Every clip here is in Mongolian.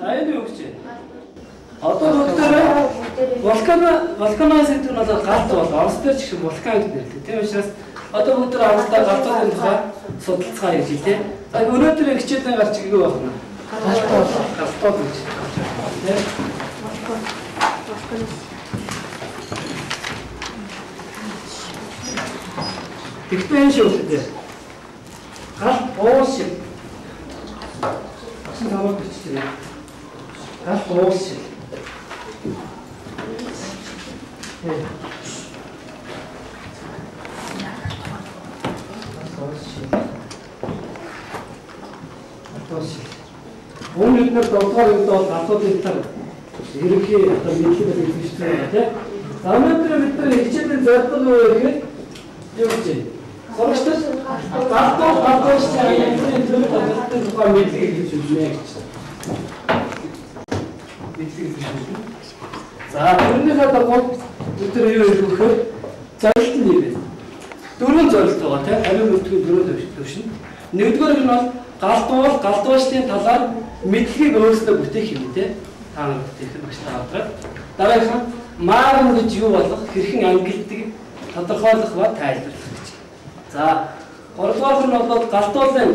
Аяны юу гэж байна? Одоо бүгдээрээ вулканоос гэдэг нь бол галт бол Орос дээр ч их вулкан гэж нэрлэдэг. Тийм учраас одоо бүгдээр Оросдаа галтуудын тухай судалцгаа хийж тий. За өнөөдөр хичээлийн гарч ирэв байна. Галтууд гэж. Тийм. Тэгтээ энэ шүү дээ. Галт уус шиг. Асан таваад бичсэн. Галт уус шиг. Үүнийд нь долдугаар үед бол галтуудын тал ерөнхий одоо мэдлэг хэлж байна тийм. За өнөөдөр бид нар хичээлийн зорилго юу гэхээр юу гэж байна? Сурагчдад галтууд сайн төлөв төлөвтэй тухай мэдлэг хэлж өгнө гэж. Мэдлэг хэлж өгнө. За тэрнийхээ дагуу бид нар юу хийх вэ гэхээр зорилт нь юу вэ? Дөрвөн зорилт байгаа тийм. Ариун бүртгэл дөрвөн төвшин. Нэгдүгээр нь бол галдуурчдын талаар мэдлэгийг өөрсдөө бүтээх юм тийм. Та нар бүтээх нь багш таардаг. Дараагийнх нь маарн гэж юу болох, хэрхэн ангилдаг, тодорхойлох ба тайлбарлах гэж. За, гуравдугаар нь бол галтуулын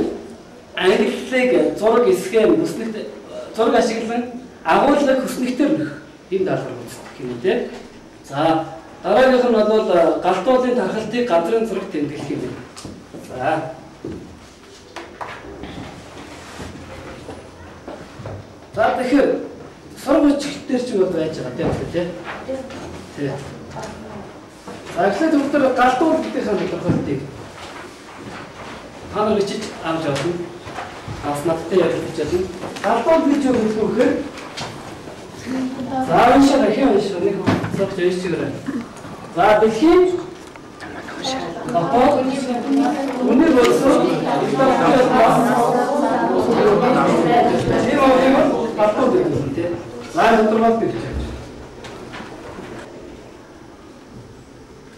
ангиллыг зураг эсгээр бүснэгт зураг ашиглан агуулгыг хүснэгтэр нөх энэ даалгавар үздэг юм тийм. За, дараагийнх нь бол галтуулын тархалтыг газрын зураг тэмдэглэх юм. За. За тэгэхээр сургууч дээр ч юу байж байгаа тийм. Тийм. За эхлээд бүгд галтуур гэдэг хань тодорхойлтыг та нар ичиж авч явна. Бас надтай ярилцж чадна. Галтуур гэж юу гэдэг вэ гэхээр за энэ шиг ахиа нэг зөвхөн чигээр. За дэлхийн галтуур үнэр болсон галтуур гэдэг тийм. За тодорхойлт гэж байна.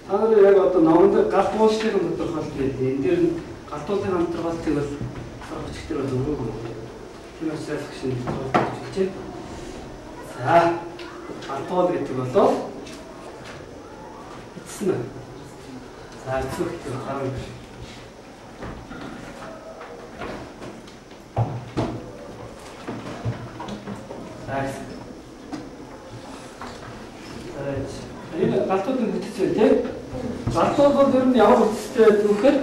Та нар яг одоо номонд галтуулшны тодорхойлт гэдэг. Энд дээр галтуулын тодорхойлтыг бол сурагчдэр бол өгөөгүй. Тэр учраас гişний тодорхойлт гэж хэлж байна. За галтуул гэдэг бол эцэснэ. За эцэг гэдэг хараа. Энэ галтуудын бүтцээ тийм. Галтууд бол ер нь ямар бүтцтэй гэхээр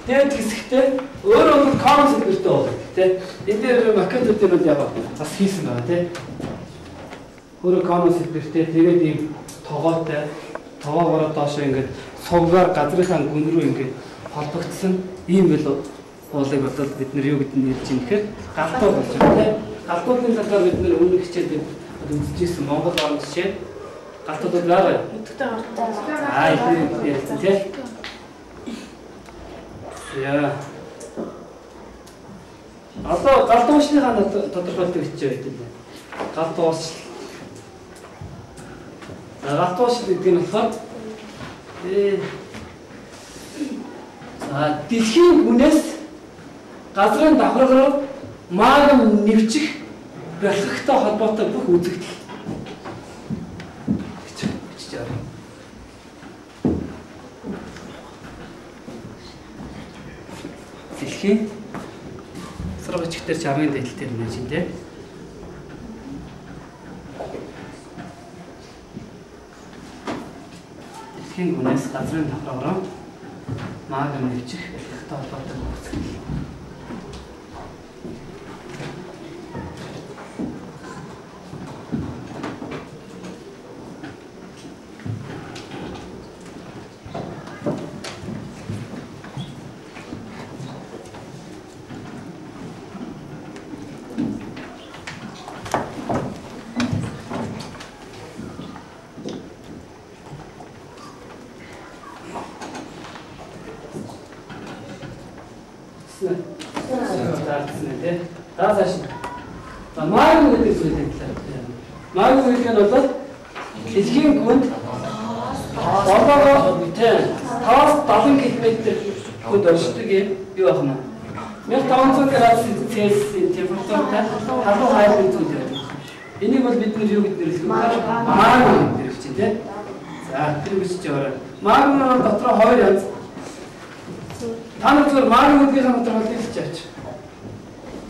дээд хэсэгтээ өөрөө конус гэдэг байна тийм. Энэ дээр макетуудын бол яг бас хийсэн байна тийм. Өөрөө конус гэдэгтэй тэгээд ийм тогоотой тоогоороо доошоо ингээд сувгаар газрынхаа гүн рүү ингээд холбогдсон ийм бэл уулыг бодвол бид нар юу гэдгийг хэлж юм гэхээр галтууд болж байна тийм. Галтуудын талаар бид нэр өмнө хичээлд үзчихсэн Монгол орн жишээ галтууд байгаа. Өдөртэй галтууд. Тийм тийм. Яа. Одоо галтуушны хана тодорхойлт гэж хэлдэг. Галтууш. Галтууш гэдэг нь болохоор дэлхийн хүнээс газрын давхар руу магм нэвчих болохтой холбоотой бүх үзэгдэл. Дэлхийн сургуучдэр чамын дэдэлтэй нэ чинь тийм. Дэлхийн хүнээс газрын давхар руу магм нэвчих болохтой холбоотой үзэгдэл. Дэлхийн хүнд тоогоо 5-70 км хүнд оршдог юм юу ах нь. 1500 градусын Цельсийн температуртай халуун хайлт зүйлээ. Энийг бол бид нар юу гэдгээр хэлэх вэ? Магма гэдгээр хэлж байна тийм. За тэр үсч яваарай. Магма дотор хоёр янз. Та нар зөвхөн магма гэдгийг дотор хэлж чаач.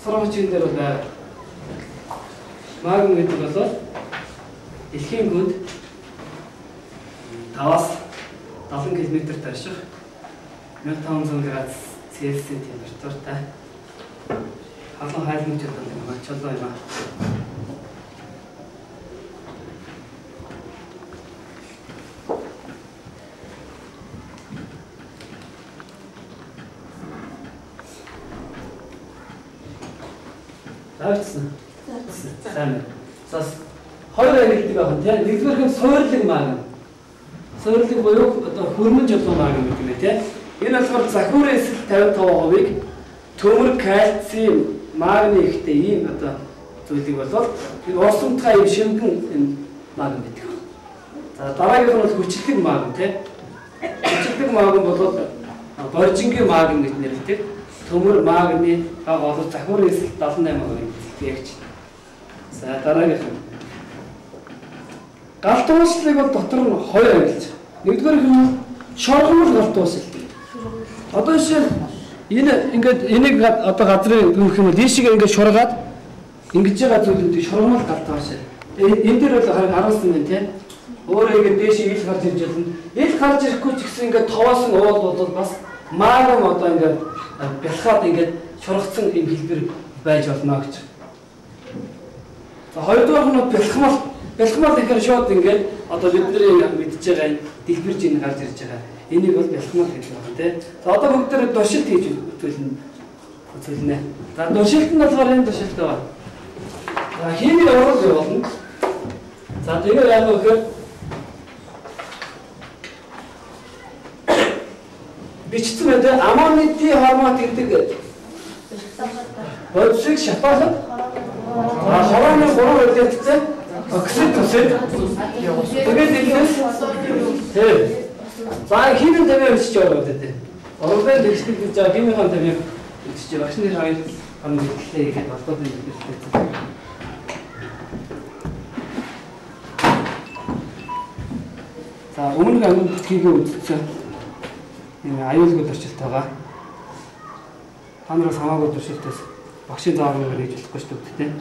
Сургуулийн дээр бол магма гэдэг бол дэлхийн гүнд 5-аас 70 км тарших 1500 градус Цельсийн температуртай халуун хайлтмж гэдэг юм аа чулуу юм аа. Таацсан. Сайн. Сас хоёр ангилдаг байна тийм. Нэгдүгээр нь суурлаг магма. Суурлаг буюу одоо хөрмөн жолоо магма гэдэг нэ тийм. Энэ болохоор захиурын эсрэг 55%-ийг төмөр, кальцийн, магний ихтэй ийм одоо зүйлийг болоод энэ уусамтгай ийм шимгэн энэ магма гэдэг. За дараагийнх нь бол хүчлэг магма тийм. Хүчлэг магма болоод боржингийн магма гэж нэрлэдэг. Төмөр, магний болоод захиурын эсрэг 78% ягч. За дараагийнх нь галт ууслыг бол дотор нь хоёр ангилж. Нэгдүгээр нь шоргомл галт уусл. Одоо жишээ энэ ингээд энийг одоо газрын гүөх юм бол ийшээ ингээд шургаад ингэж байгаа зүйлүүд шургамал галт таашаа. Энэ дээр бол харин харуулсан юм тийм. Өөрөө ингээд дээш ил гарч ирж байна. Ил гарч ирэхгүй ч гэсэн ингээд товоосон уул бол бас магм одоо ингээд бэлхаад ингээд шургацсан юм хэлбэр байж болно гэж. За хоёрдугаар нь бэлхмал гэхээр шууд ингээд одоо бидний мэдж байгаа энэ дэлбэрж ин гарч ирж байгаа. Энийг бол бэлхмал гэж байна тийм. За одоо бүгд дээр душилт хийж үзүүлнэ. За душилт нь болохоор энэ душилт байна. За химийн урал болно. За тэгээд яг өгөхөөр бичсэн байдаг аммоний хормон гэдэг бодисыг шатаалаад хорооны 3 үлдээдтэй оксид төсөд тэгээд энэс тийм. За химийн тавиа бичиж байгаа гэдэг. Оролдон дэвшил гэж байгаа химийн тавиа бичиж байгаа. Багшны хоёр хамт хэллээ гэдэг холбоотой хэллээ. За өмнө нь ангид бүтгийг үзсэн. Энэ аюулгүй төрчлөлт байгаа. Та нараас хамаагүй төрчлөлтөөс багшийн зааврыг хийж болохгүй шүү дээ тийм.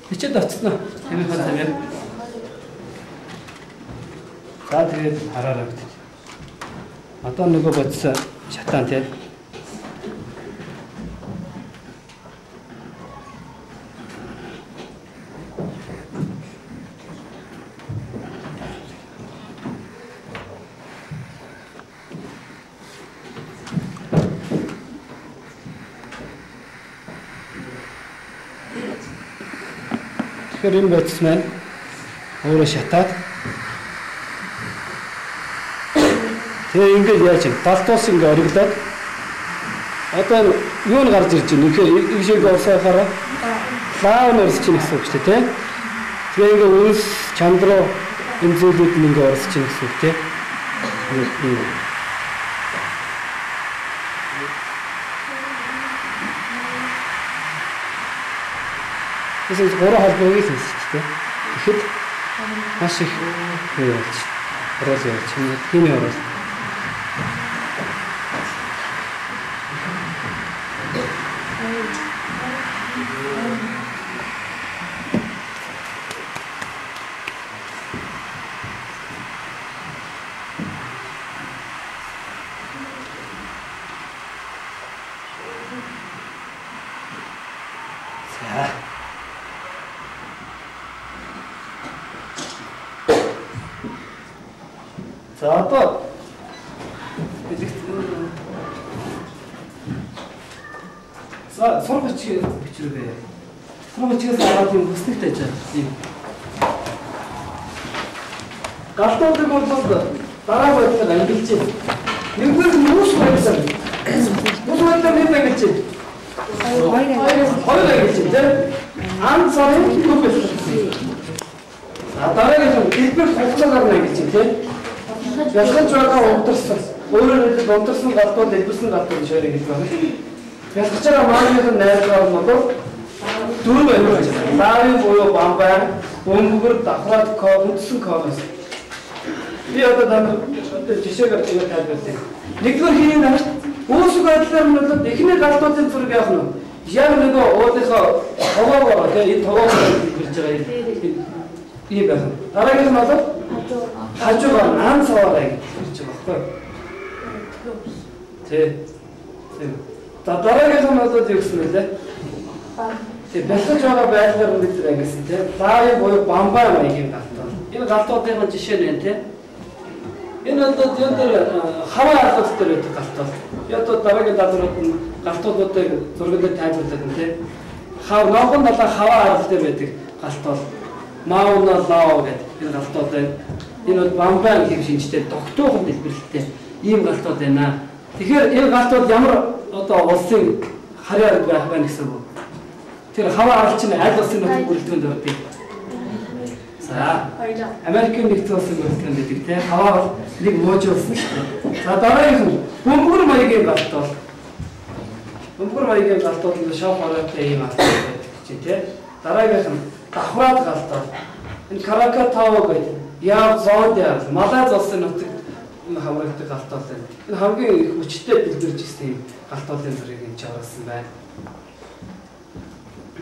Бичээд авцсан уу? Хэмээн тавиа. За тэгээд хараарай гэдэг. Одоо нөгөө бодсон шатаан тийм. Тэгэхээр энэ бодис маань өөрөө шатаад тэгээ ингээд яаж юм талтуус ингээд ориглоод одоо юу н гарч ирж байна тэгэхээр ийшээ уусаахаараа лав нь орсч ийн гэсэн үг шүү дээ тэгээ ингээд үнс чанд руу энэ зүйлүүд нь ингээд орсч ийн гэсэн үг тийм эсвэл гурван холбоог л хэлсэн шүү дээ. Тэгэхэд маш их юу болж орол явж химийн орол. За одоо за сургач бичрээ. Сургачаас аваад юм хүснэгтэй байж байна. Галтуудыг бол дараа бодлого ангилж байна. Нэгдүгээр нь мөс байсан. Мөс бодлого нэг ангилж байна. хоёроо гэж тийм. Ан царын юу гэж байна. Дараагийн хэлбэр хугацаагаар нэг гэж тийм. Ялгаж байгаа унтарсан. Өөрөөр хэлбэл унтарсан галтууд элбэсэн галтууд ширээ гэж байна. Ялгаж байгаа мааны найргаа бол дөрөв байна гэж байна. Лави буюу бамбай, бөмбөр, давхраад код, үндсэн код. Би одоо жишээгээр тайлбарлая. Нэгдүгээр хийх нь үүсэг байдлаар нь бол эхний галтуудын зураг яах нь яг нөгөө уудынхаа тогоогоо энэ тогоогоо хэлж байгаа юм байна. Дараагийнх нь бол хажуугаар наан цаваараа гэж хэлж байгаа байхгүй. Тийм. Дараагийнх нь бол юу гэсэн нэлээ? Тийм бэлгэж байгаа байдлаар нь бид гэсэн тийм. Лави буюу бамбай маягийн галтууд. Энэ галтуудын жишээ нэ тийм. Энэ одоо яг хаваа арлууд дээр байдаг галтууд. Яг одоо дараагийн дадрууд нь галтуудыг зургуудад тайлбарлаад нь тийм. Ногоон далаа хаваа арал дээр байдаг галтууд. Мауна лао гэдэг энэ галтууд байна. Энэ бол бамбай гэх шинжтэй тогтуухан дэлбэрэлттэй ийм галтууд байна. Тэгэхээр энэ галтууд ямар одоо улсын харьяар байх байна гэсэн үг. Тэр хаваа арал чинь аль улсын нутаг бүрэлдэхүүнд ордог. За Америкийн нэгдсэн улсын бүрэлдэхүүнд байдаг тийм. Хаваа бол нэг муужилсан шүү дээ. За дараагийнх нь бөмбөр маягийн галтууд. Бөмбөр маягийн галтууд нь шоу хараатай ийм галтууд байдаг чинь тийм. Дараагийнх нь давхраад галтууд. Энэ Кракатау гэдэг яв зонд яа Малайз улсын нутаг хамрагддаг галтууд байна. Энэ хамгийн их хүчтэй дэлгэрж ирсэн юм галтуудын зургийг энэ чаварсан байна.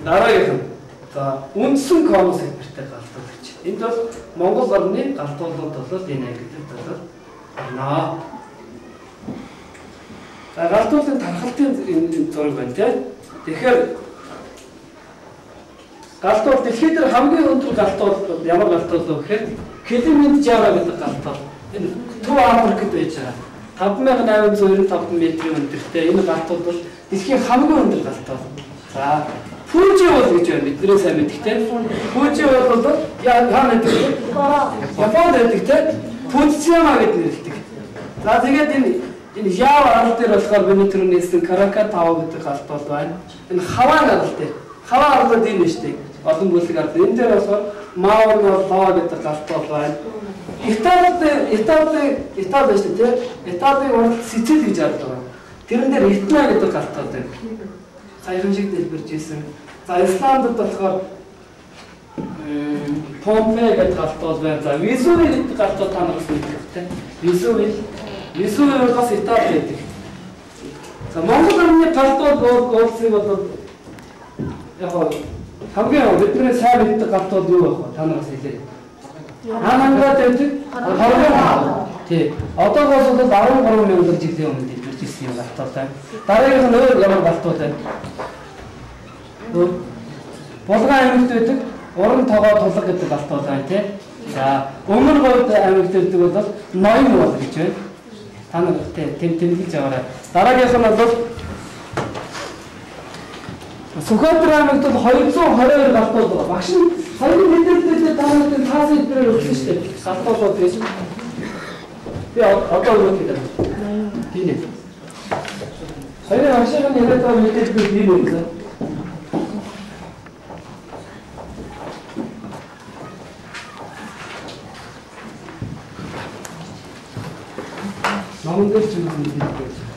Дараагийнх нь за үндсэн конус хэлбэртэй галтууд гэж. Энд бол Монгол орны галтуудууд бол энэ ангилалд бол байна. За галтуудын тархалтын энэ зураг байна тийм. Тэгэхээр галтууд дэлхийд дээр хамгийн өндөр галтууд ямар галтууд вэ гэхээр Килиманджаро гэдэг галтууд. Энэ Төв Африкт байж байгаа. 5895 метрийн өндөртэй энэ галтууд бол дэлхийн хамгийн өндөр галтууд. За Фужи бол гэж байна. Бидний сайн мэддэг тийм. Фужи бол яа гэдэг вэ? Японд байдаг тийм. Фужияма гэдэг нэрэлдэг. За тэгээд энэ яв арал дээр болохоор миний түрүүний хэлсэн Кракатау гэдэг галтууд байна. Энэ хаваа арал дээр. Хаваа арал дээр нь шүү дээ. Олон бүлэг арал. Энэ дээр болохоор Мауна лоо гэдэг галтууд байна. Итали шүү дээ. Италийн урд Сицили гэж арал байна. Тэрэн дээр Этна гэдэг галтууд байна. Саяхан шиг дэлбэрж ирсэн. За Исландд болохоор Помпей гэдэг галтууд байна. За Везуви гэдэг галтууд та нараас мэддэг. Везуви бас Итали гэдэг. За Монгол орны галтууд уулзсан бол яг хамгийн бидний сайн мэддэг галтууд юу вэ? Та нараас хэлээ. Хаанангад байдаг? Тий. Одоогоос бол 13,000 жилийн өмнө дэлбэрж ирсэн юм галтууд байна. Дараагийнх нь өөр ямар галтууд байна? Булган аймагт байдаг уран тогоо тулга гэдэг галтууд байна тий. За өмнө говьд аймагт байдаг бол ноён бол гэж байна. Та нар тэмдэглэж байгаарай. Дараагийнх нь бол Сүхбаатар аймагт бол 222 галтууд байна. Багш нь хоёрын мэдээлэлд та нарын таас хэлбэрээр өгсөн шүү дээ. Галтууд гэж. Би одоо юу гэдэг вэ? Тийм ээ. Хоёрын агшийн яриад байгаа мэдээлэл би өгсөн. Номдэр ч юм хэлдэг.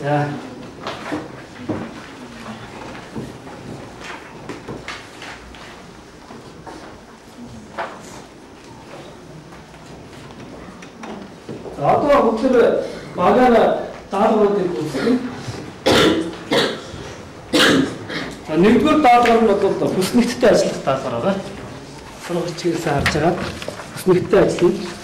За одоо бүгд багаараа даалгавруудыг үүсгэн. За нэгдүгээр даалгавар нь бол бүснэгттэй ажиллах даалгавар байгаа. Сургалтчигээс харж байгаа. Бүснэгттэй ажиллана.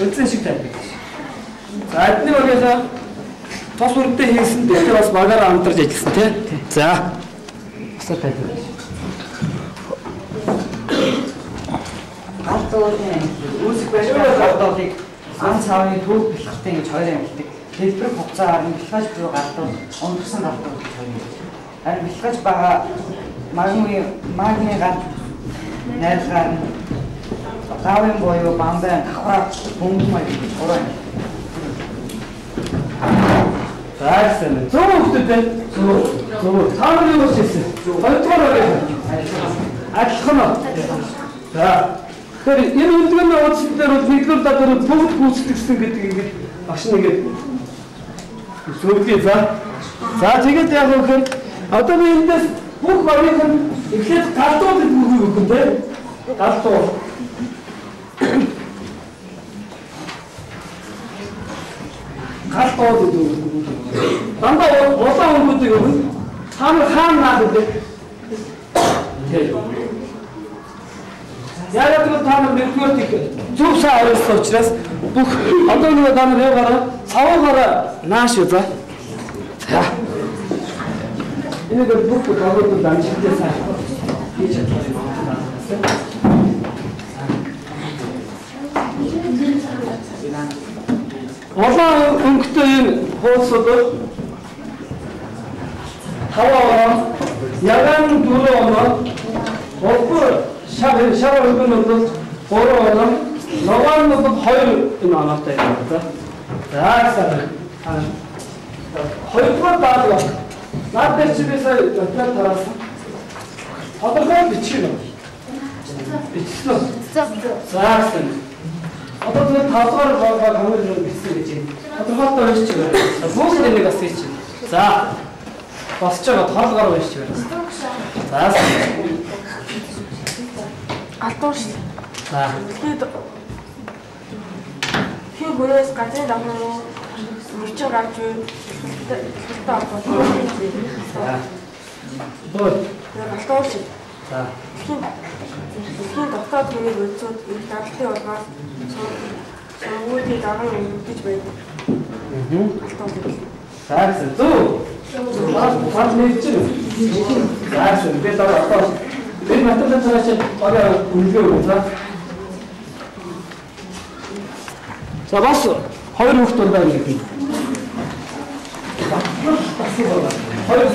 Үлцэн шиг тайлбар. За эдний багийнхаа тос үрдээ хийсэн дээр бас багаараа хамтарч ажилласан тий. За. Басаа тайлбар. Алтуудын үүсэх байшин гардуудыг ан цаавны төв бэлтгэдэг гэж хоёрын хэлдэг. Дэлбэр хугацаар нь бэлгэж буй гардууд ондгсон гардууд гэж хоёрын. Харин бэлгэж байгаа магны гард найргаар нь Тавын боёо бамбай давхар бөмбөмэй орой. Таарсан. Зөвхөн зөв. Таарын юу хийсэн? Хоёрдугаар байгаа. Адлах нь. За. Тэгэхээр энэ үлдгэний уучлалаар бол нэгдүгээр дагаар бүгд гүйцэтгсэн гэдэг ингээд багш нэгээд зөвлөе. За тэгээд яг өгөхөөр одоо би эндээс бүх багийнх нь эхлээд галдууд бүгд өгөх юм те. Галдуу. Галдууд өгөх. Дандаа улаан өнгөдөг өгөх. Хаана гэдэг. Яг л та нар нэгдүгээр тийг зөв сайн ойлгосон учраас бүх одоо нэг та нар яваараа цаваагаараа нааш юу за. За. Энэ бол бүх тохиолдолд амжилттай сайн хийж чадсан. Улаан өнгөтэй энэ хуудсууд 5 оноо, ягаан 4 оноо, хөлбөр шар өнгөн бол 3 оноо, ногоон бол 2 энэ оноотой юм байна. За сайн. Хоёрдугаар даалга. Наад дээр чи бисаа доктор тараасан. Тодорхой бичих юм. Бичлээ. За сайн. Одоо тэр 5 дугаар байгаа хамгийн бичсэн гэж байна. Тодорхойлолтой уншиж байгаа. Бүгд энийг бас хийж байна. За. Босч байгаа тоолгоор уншиж байна. За. Алтуур шүү. За. Тэгэхээр хөрөөс газрын давхар мөрчин гарч үе. За. Бод. Алтуур шүү. За. Тэгэхээр доктор түүнийг үлцүүд их дадлын улмаас сонгуулийн даган өгдөж байдаг. Алтуур. Заарсан. Зүг. Фар нэг чинь. Заарсан. Би дараа одоо би математик цааш ороо үнэлгээ өгөө. За бас 2 хүүхдүүд байна гэх юм. Хоёр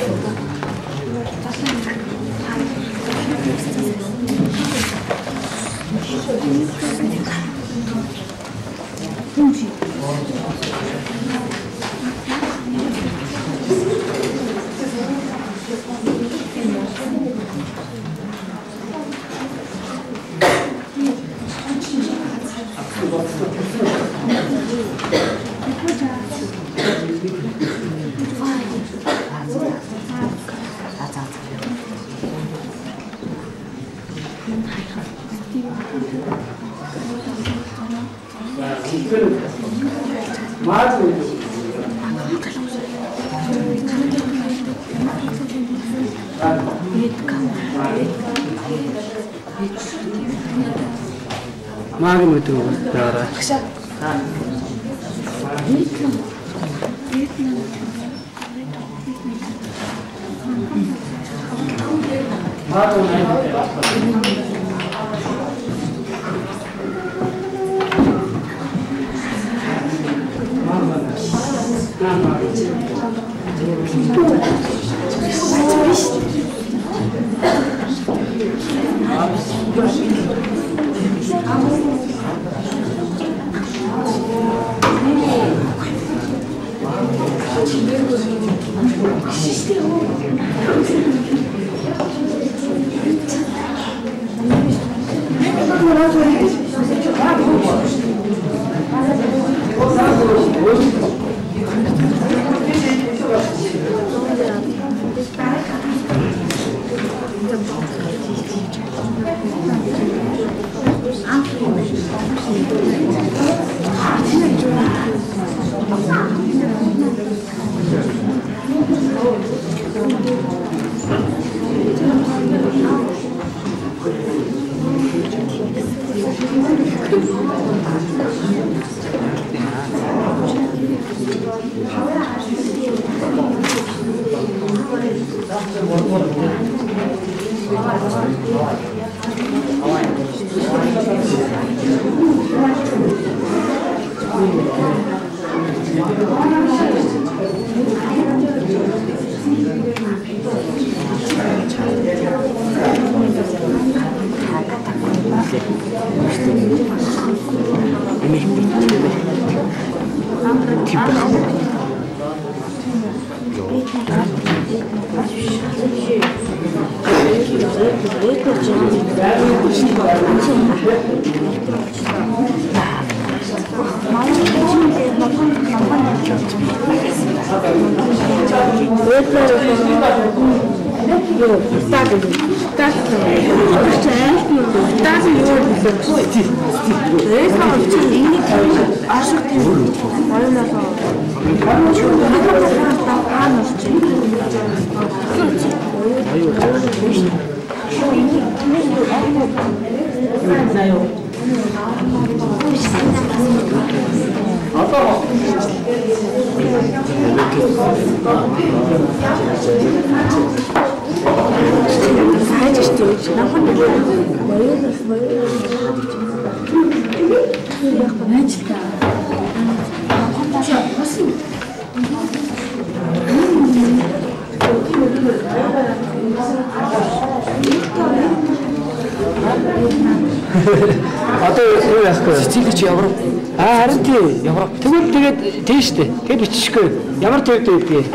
Магийн өдрөө дараа. Одоо юу яах вэ? Цэцэлж яврав. Харин тий. Яврав. Тэгээд тийштэй. Тэгээд биччихгүй. Ямар төвд байдгийг.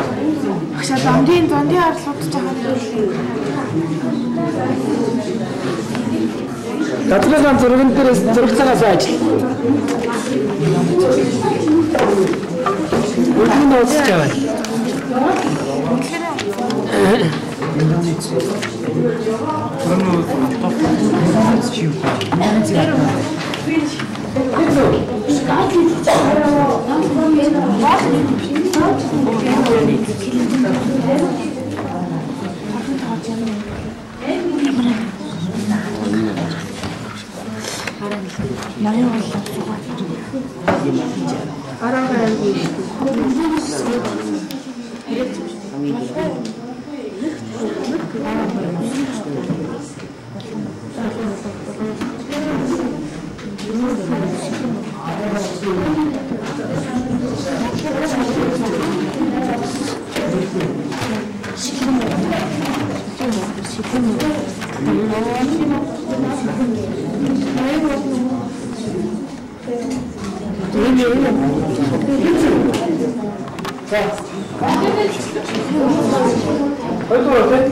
Агшаа дондын арлуудж байгаа. Татлагаан зурган дээрээс зураг цагаас ажил. Үлгэн ууцж байгаа. 자, 어디 돌아올게?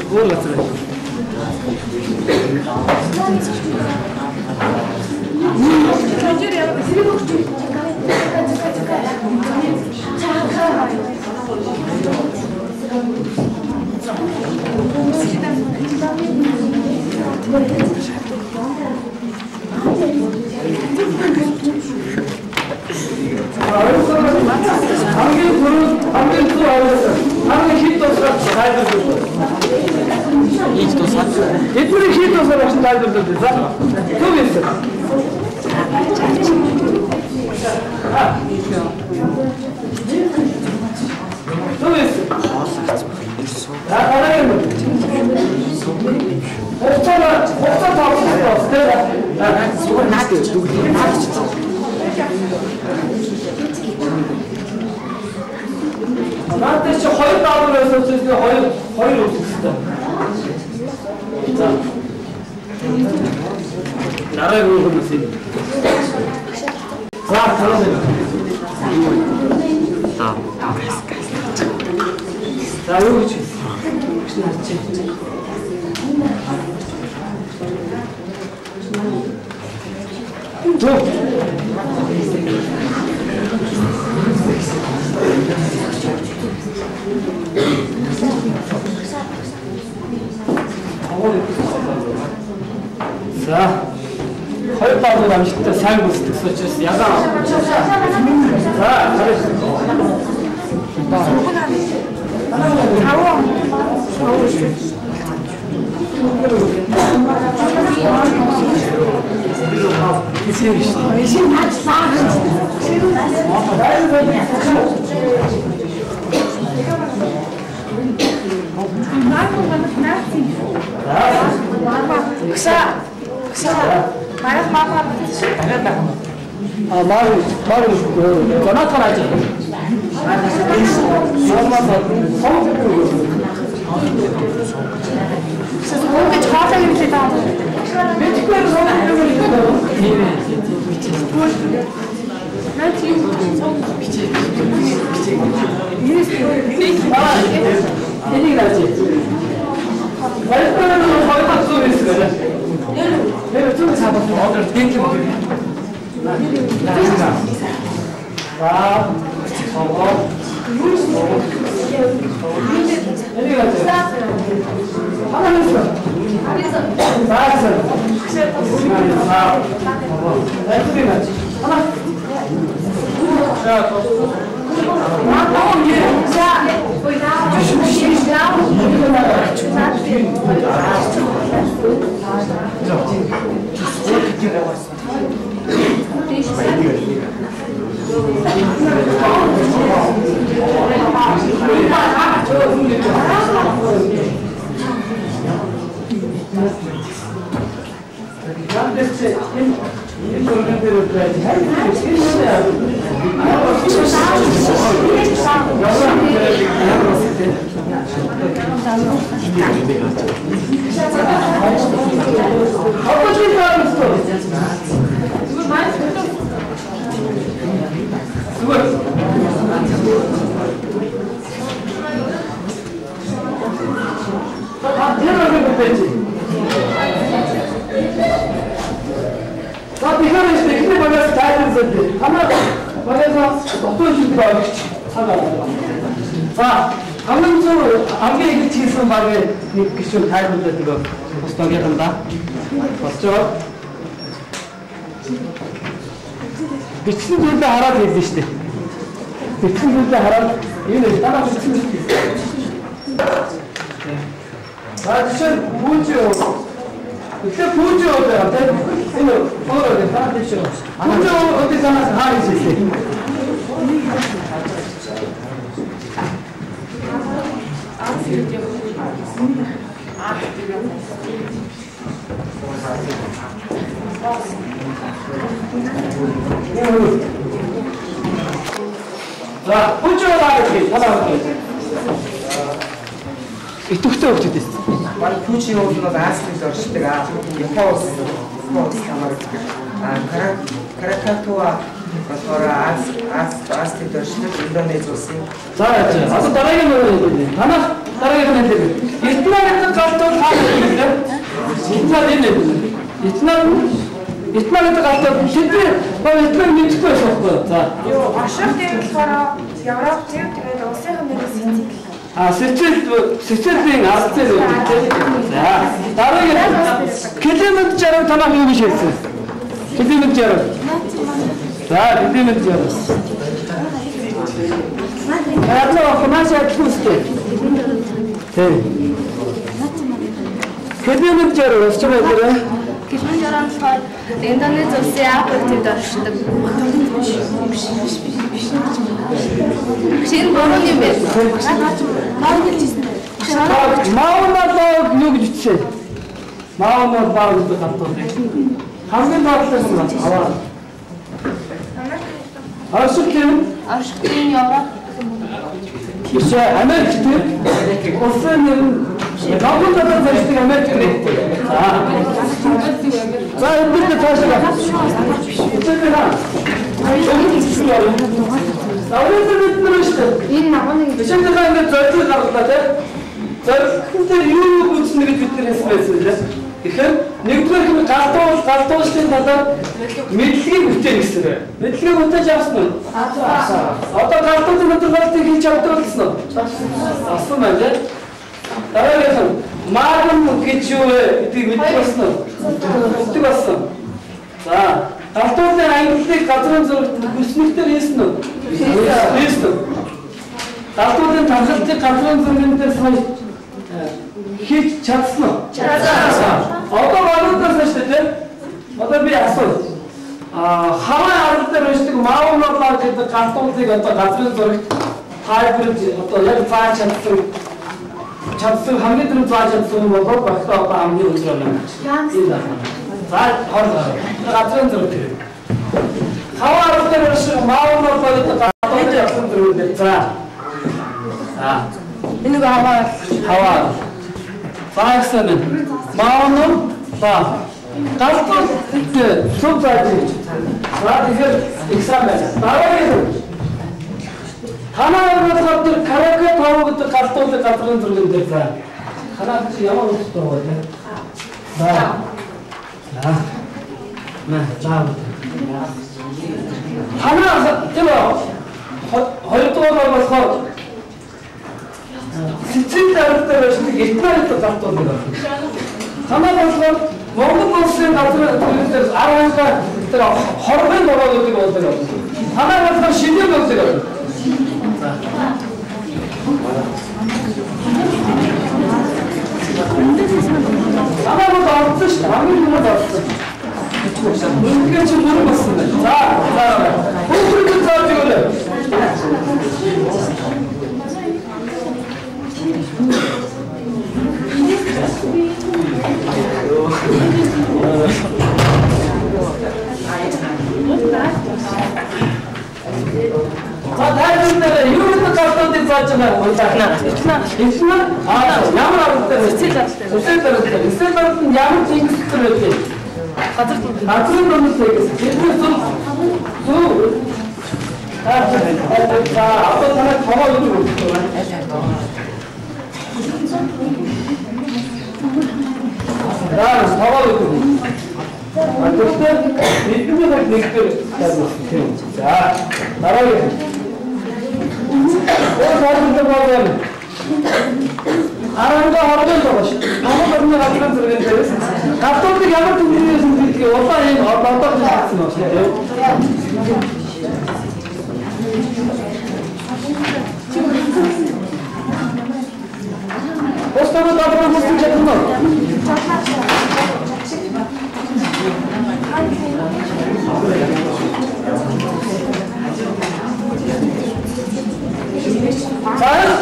뭘 갔어요? 예쁘게 히트서 혹시 잘 들었는데 또 있어. 또 있어. 나 가라게 뭐. 옥사 다 없어. 나 이거 나한테 누구 나한테 진짜 허위 따로 해서 진짜 허위를 없었어. 자, 나라에 보는 것이. 자, 잘하세요. 자, 여기 있지. 혹시 났지? 좀. 자, 헐빠도 남식도 살고 있을 때 썼지. 야가. 자, 잘했어. 말을 전화하지. 뭔가 정확하게 이렇게 다. 멕시코에서 성공적으로 있거든. 난 지금 얘기 나지? 말씀은 거의 다 쏘고 있을 거야. 내가 좀 잡았어. 어들 땡기 먹을게. 자, 먹어. 얘기 나지? 하나 했어. 다 했어. 자, 먹어. 말씀이 나지? 하나. 자, 안개 치수 말에 기준 다이던데 이거 보스하게 한다. 맞죠? bütün türlü harat edildi işte. Bütün türlü harat yine daha bütün Sadece bucu. İşte bucu orada. Yine orada sadece. Bucu orada sana haricisi. 자, 부주가 이렇게 하나밖에. 이쪽도 어떻게 됐어? Манай пүүчийн өвлөнөөс ааслыг оршдог аа. Япоос хамаардаг. Кракатуа болохоор Аз төдөршнөд Индонез улсын. За одоо дараагийн нь юу вэ? Танах дараагийн нь хэлээ. Вьетнамын галтууд хаана вэ? Вьетнамын галтууд шийдвэр Вьетнам мэдхгүй байсан байхгүй. За. Юу ашиг дээр болохоор Европ тэгээд улсын хэмжээс сэтэл. Сэцэлийн алцэр үү? За. Дараагийн километр 60 танах юу гэж хэлсэн? Километр 60. За, километр 60. Яагаад хүмүүс яачихвүстэй? Тэг. Километр 60 өсч байгаа. Километр 60 Индонез улсын Апортид оршдог. Шинэ борооны юм байна. Маунаа юу гэж үтсэн? Маунаа баг гэдэг хатууд. Хамгийн баглаас нь аваа. Аршигтын Европ. Биш Америкт улсын нэр Габон дотор зэрэг Америк нэртэй. За энэ таашаа. Энэ нагооныг Бичээд байгаа ингээд зорилго гаргалаа тийм. Зорилгон дээр юу үүснэ гэж бид нар хэлсэн лээ. Тэгэхээр нэгдүгээр хэм галтуулсан талаар мэдлэгийг бүтээх гэсэн юм. Мэдлэгийг бүтээж авсан нь. Одоо галтуулсан материалыг хийж авдаг болсон уу? Авсан байна тийм. Дараагийн магнум гэж юу вэ гэдгийг мэддэг болсон уу? Мэддэг болсон. За галтуулсан ангиллыг газрын зурагт хүснэгтэр хийсэн үү? Хийсэн. Галтуулсан тавхалтыг газрын зургийн дээр сая хийж чадсан уу? Чадсан. Одоо багтсан шүү дээ. Одоо би асуу. Хаваа арал дээр өсдөг маунаа гэдэг галтуулыг одоо газрын зурагт хайбрид одоо яг зааж чадсан хамгийн түрүү зааж чадсан бол багтаа одоо хамгийн өндөр байна. За хорлоо. Газрын зурагт. Хаваа арал дээр өсдөг маунаа гэдэг галтуулыг явсан дөрөв. За. Энэ хаваа Фаасан маунам ба галтууд зөв зааж. За тэгэхээр экзамен байна. Дараагийн танаа өнөөдөр караке тав гэдэг галтууд газрын зурган дээр за. Танаа чи ямар өстэй вэ? Танаа тийм хоёрдугаар болохоор Сэцэл дараагаар өсдөг Вьетнамд галтууд байна. Танаа болохоор Монгол улсын газрын төлөвлөлтөөр 12 тэр хорвын бороодлыг болдог. Танаа болохоор шинэ болдог. Танаа бол орсон шүү дээ. Хамгийн хүмүүс орсон. Үнэхээр чи мөр болсон байна. За. Бүгд зааж өгөөрэй. Гадааднаар юу нэг галтуудыг зааж байгаа юм байна. Ямар аргатай сэтэл ямар зинг төрөлтэй. Газрын номтой гэсэн. Зүг. Одоо танай товоо юу гэдэг вэ? Товоо юу гэдэг вэ? Гэхдээ бидний нэгдэр тавьсан. За дараагийн. Өөрөөр хэлбэл аранга хордон байгаа шүү. Намайг орны газрын зэрэг дээрээс галтуудыг ямар төвлөрөөс нь гэдгийг улаан юм одоо хэлсэн байна шүү. Остава добро мөсөн чадна.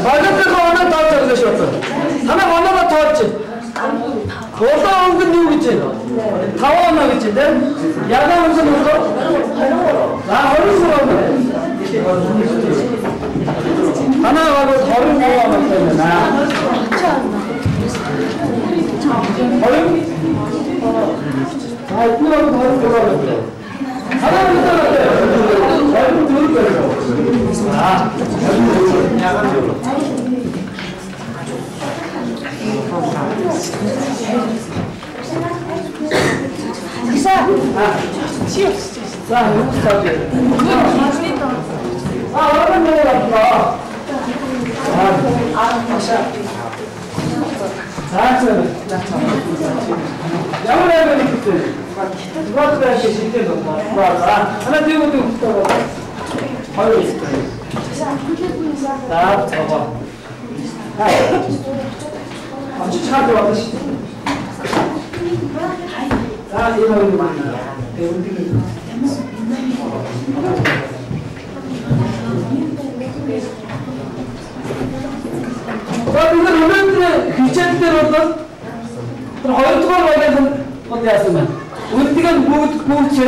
Багтаа оноо тооч байгаа шүү. Танаа оноо тооч. Колоо өнгөн юу гэж байна? 5 оноо гэж тийм. Ягаа өнгөн өнөө 23. За 23. Танаа баг 23 оноо байна. 알뜰하고 다른 거라는데. 하나는 따라요. 잘못 들을 거예요. 자, 자, 여기서 자게. 얼른 내려갑니다. 양을 해야 되는데 누가 그래야 계실 때도 하나 들고 또 붙어봐. 바로 있을 거예요. 자, 잡아. 추천하게 와보시. 자, 이런 거 많이. Biz ömrümüzde hüccetler oldu. Hayatımın olaydan odayasından. Unutkan buğutçe.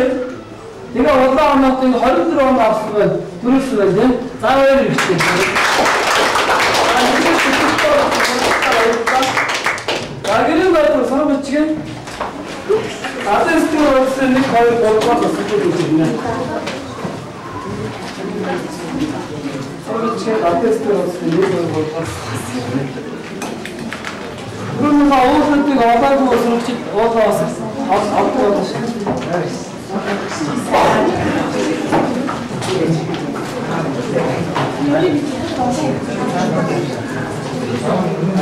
Diga orada anlattığın hayatımın anlattığın duruşundan da daha öyle bir şey. Targının da sana bakacağım. Ateşli olsun diye kayıp olmaz nasıl geçirdiğine. Ateşli olsun diye kayıp olmaz. 그러면 어느 때가 와가지고 와서 앞으로 와서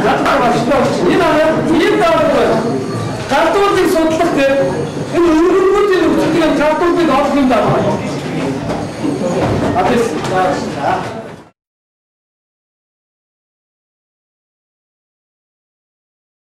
나도 맛있다. 이나는 이름 따라서 cartolte sottake. 이거 우르르르 그냥 cartolte 나왔습니다. 아테스 자.